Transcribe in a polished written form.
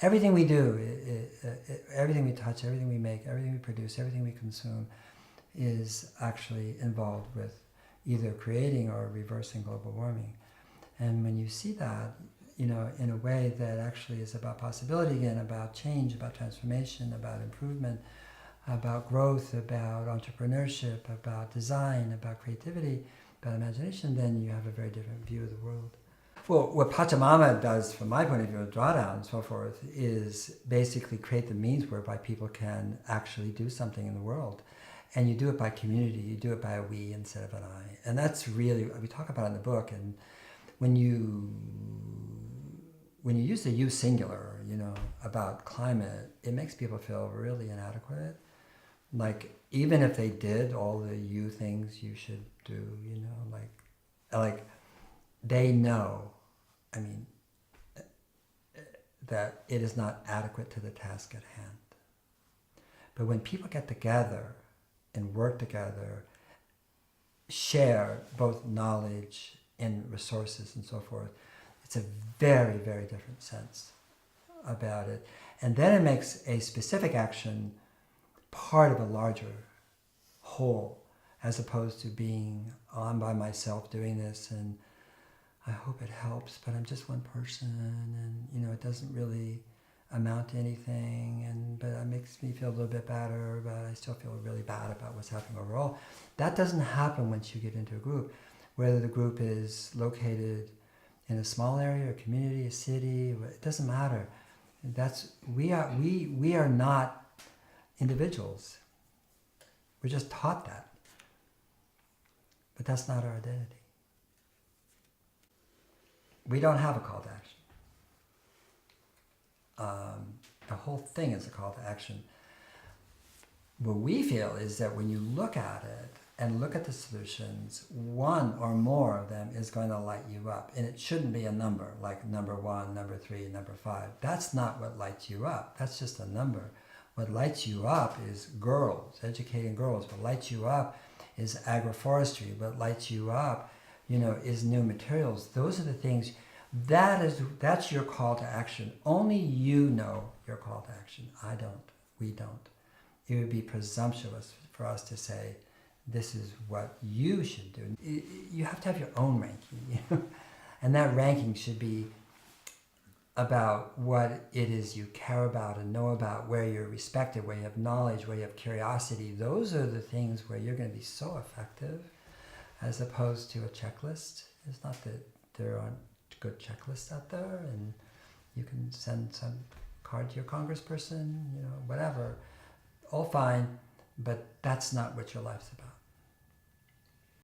everything we do, everything we touch, everything we make, everything we produce, everything we consume is actually involved with either creating or reversing global warming. And when you see that, in a way that actually is about possibility again, about change, about transformation, about improvement, about growth, about entrepreneurship, about design, about creativity, about imagination, then you have a very different view of the world. Well, what Pachamama does, from my point of view, drawdown and so forth, is basically create the means whereby people can actually do something in the world. And you do it by community, you do it by a we instead of an I. And that's really, we talk about it in the book, and when you use the you singular, about climate, it makes people feel really inadequate. Like, even if they did all the you things you should do, like they know, that it is not adequate to the task at hand. But when people get together and work together, share both knowledge and resources and so forth, it's a very, very different sense about it. And then it makes a specific action part of a larger whole, as opposed to being, I'm by myself doing this and I hope it helps, but I'm just one person, and it doesn't really amount to anything, but it makes me feel a little bit better, but I still feel really bad about what's happening overall. That doesn't happen once you get into a group, whether the group is located in a small area, a community, a city, it doesn't matter. We are not individuals. We're just taught that. But that's not our identity. We don't have a call to action. The whole thing is a call to action. What we feel is that when you look at it and look at the solutions, one or more of them is going to light you up. And it shouldn't be a number, like number 1, number 3, number 5. That's not what lights you up. That's just a number. What lights you up is girls, educating girls. What lights you up is agroforestry. What lights you up, is new materials. Those are the things. That's your call to action. Only you know your call to action. I don't. We don't. It would be presumptuous for us to say, this is what you should do. You have to have your own ranking, and that ranking should be about what it is you care about and know about, where you're respected, where you have knowledge, where you have curiosity. Those are the things where you're going to be so effective, as opposed to a checklist. It's not that there aren't good checklists out there, and you can send some card to your congressperson, whatever, all fine, but that's not what your life's about.